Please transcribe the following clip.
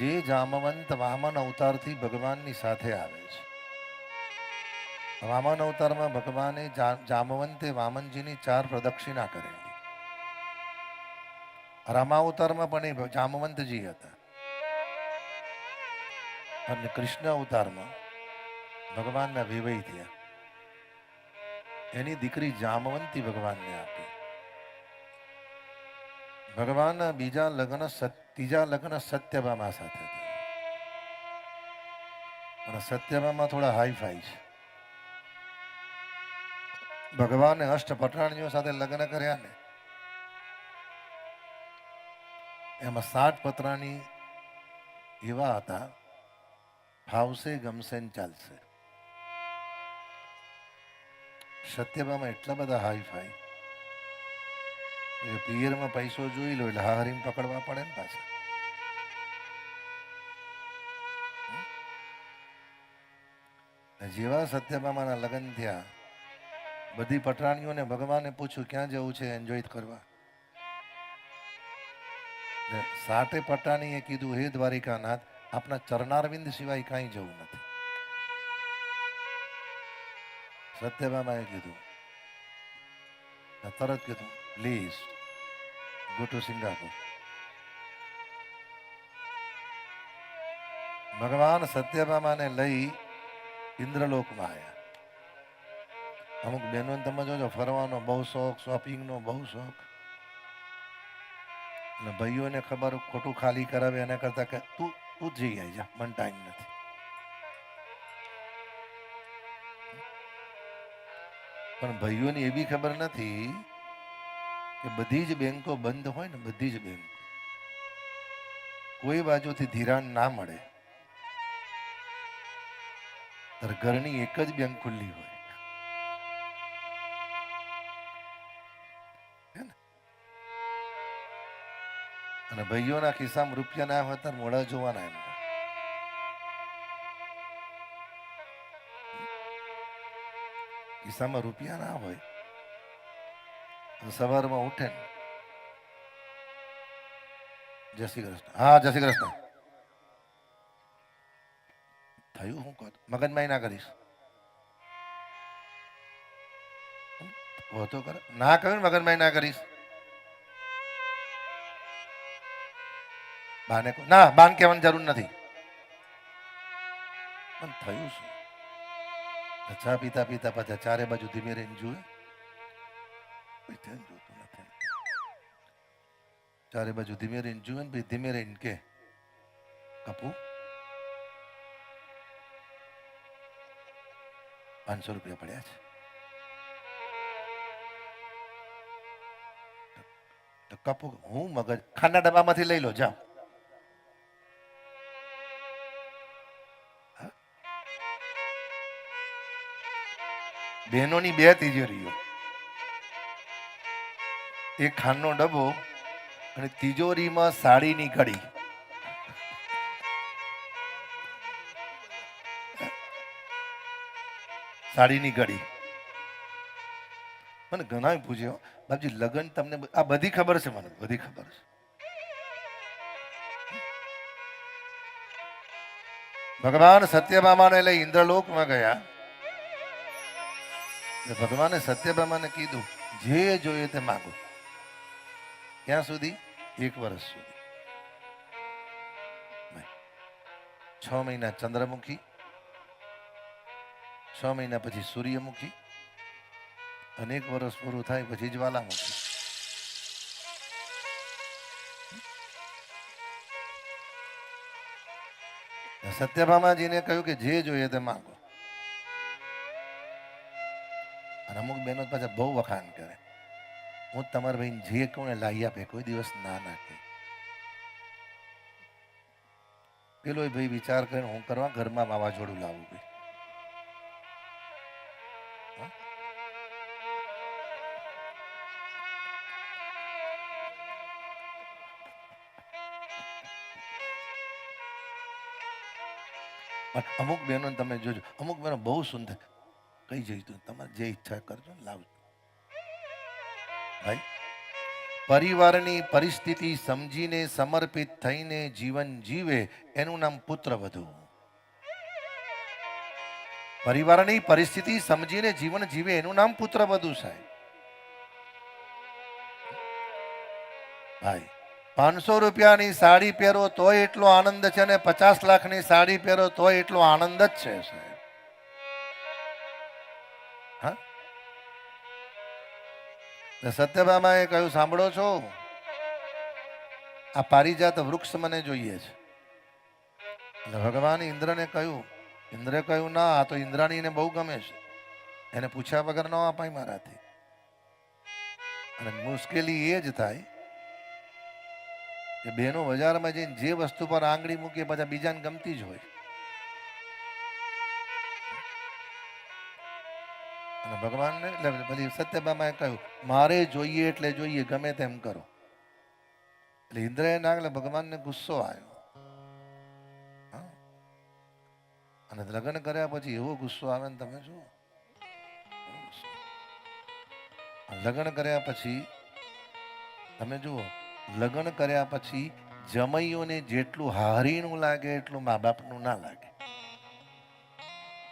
જે જામવંત વામન અવતારથી ભગવાનની સાથે આવે છે. વામન અવતારમાં ભગવાને જામવંતે વામનજીની 4 પ્રદક્ષિણા કરેલી. રામાવતારમાં પણ એ જામવંતજી હતા. અને કૃષ્ણ અવતારમાં ભગવાનના વિવય થયા. એની દીકરી જામવંતી ભગવાનને આપી. ભગવાનના ત્રીજા લગ્ન સત્યભામા સાથે થયા. પણ સત્યભામા થોડા હાઈફાઈ છે. ભગવાને અષ્ટ પટાણીઓ સાથે લગ્ન કર્યા ને એમાં 7 પતરાણી એવા હતા, ફાવશે ગમશે ને ચાલશે. સત્યભામા એટલા બધા હાઈફાઈ પિયરમાં પૈસો જોઈ લો એટલે હારીને પકડવા પડે ને પાછા. જેવા સત્યભામાના લગ્ન થયા, બધી પટરાણીઓને ભગવાને પૂછ્યું ક્યાં જવું છે એન્જોય કરવા. 7 પટાણીએ કીધું, હે દ્વારિકાનાથ, આપના ચરણારવિંદ સિવાય કાંઈ જવું નથી. સત્યભામાએ કીધું, તરત કીધું, પ્લીઝ ગો ટુ સિંગાપુર. ભગવાન સત્યભામાને લઈ ઇન્દ્રલોકમાં આવ્યા. અમુક બહેનો તમે જોજો, ફરવાનો બહુ શોખ, શોપિંગનો બહુ શોખ. અને ભાઈઓને ખબર ખોટું ખાલી કરાવે એના કરતા કે તું જઈ આવી જા, મને ટાઈમ નથી. પણ ભાઈઓને એવી ખબર નથી કે બધી જ બેંકો બંધ હોય ને, બધી જ બેંકો, કોઈ બાજુથી ધિરાણ ના મળે ત્યારે ઘરની એક જ બેંક ખુલ્લી હોય. અને ભાઈઓના ખિસ્સામાં રૂપિયા ના હોય ત્યારે મોડા જોવાના એમ. ખિસ્સામાં રૂપિયા ના હોય, સવારમાં ઉઠે ને, જય શ્રી કૃષ્ણ, હા જય શ્રી કૃષ્ણ, થયું હું કહું મગજમારી ના કરીશ, તો કરે ના કહ્યું મગજમારી ના કરીશ. બાને ના, બાન કહેવાની જરૂર નથી. પણ થયું શું? ચા પીતા પીતા પાછા ચારે બાજુ ધીમે રહીને જુએ, જોતું નથી. ચારે બાજુ ધીમે રહીને જુએ ને, ધીમે રહીને કે કપુ 500 રૂપિયા પડ્યા છે. તો કપુ, હું મગજ ખાના ડબ્બામાંથી લઈ લો, જાઓ. બહેનોની 2 તિજોરીઓ, એક ખાનનો ડબ્બો અને તિજોરીમાં સાડીની કડી. સાડીની કડી. મને ઘણા પૂછ્યો, બાપજી લગ્ન તમને આ બધી ખબર છે, મને બધી ખબર છે. ભગવાન સત્યભામાને લઈ ઇન્દ્રલોકમાં ગયા. ભગવાને સત્યભામાને કીધું, જે જોઈએ તે માગો. ક્યાં સુધી? 1 વર્ષ સુધી. 6 મહિના ચંદ્રમુખી, 6 મહિના પછી સૂર્યમુખી, અને 1 વર્ષ પૂરું થાય પછી જ્વાલામુખી. સત્યભામાજીને કહ્યું કે જે જોઈએ તે માંગો. અને અમુક બહેનો પાછા બહુ વખાણ કરે, હું તમારા ભાઈને જે કહું ને લાવી આપે, કોઈ દિવસ ના નાખે. પેલો ભાઈ વિચાર કરે હું કરવા ઘરમાં વાવાઝોડું લાવું ભાઈ. અમુક બહેનો તમે જોજો, અમુક બહેનો બહુ સુંદર, કઈ જઈશું તમારે જે ઈચ્છા કરજો ને લાવજો ભાઈ. પરિવારની પરિસ્થિતિ સમજીને સમર્પિત થઈને જીવન જીવે એનું નામ પુત્રવધુ. પરિવારની પરિસ્થિતિ સમજીને જીવન જીવે એનું નામ પુત્રવધુ સાહેબ. ભાઈ 500 રૂપિયાની સાડી પહેરો તોય એટલો આનંદ છે ને 50 લાખની સાડી પહેરો તોય એટલો આનંદ જ છે સાહેબ. હા, સત્યભામાએ કહ્યું, સાંભળો છો, આ પારિજાત વૃક્ષ મને જોઈએ છે. અને ભગવાન ઇન્દ્રને કહ્યું, ઇન્દ્રે કહ્યું, ના, આ તો ઇન્દ્રાણીને બહુ ગમે છે, એને પૂછ્યા વગર ન અપાય મારાથી. અને મુશ્કેલી એ જ થાય કે બહેનો બજારમાં જઈને જે વસ્તુ પર આંગળી મૂકીએ પાછા બીજાને ગમતી જ હોય. અને ભગવાનને એટલે પેલી સત્યભામાએ કહ્યું, મારે જોઈએ એટલે જોઈએ, ગમે તેમ કરો. એટલે ઇન્દ્રએ ના, એટલે ભગવાનને ગુસ્સો આવ્યો. અને લગ્ન કર્યા પછી એવો ગુસ્સો આવે ને તમે જુઓ. લગ્ન કર્યા પછી તમે જુઓ, લગ્ન કર્યા પછી જમૈયોને જેટલું હારીનું લાગે એટલું મા બાપનું ના લાગે.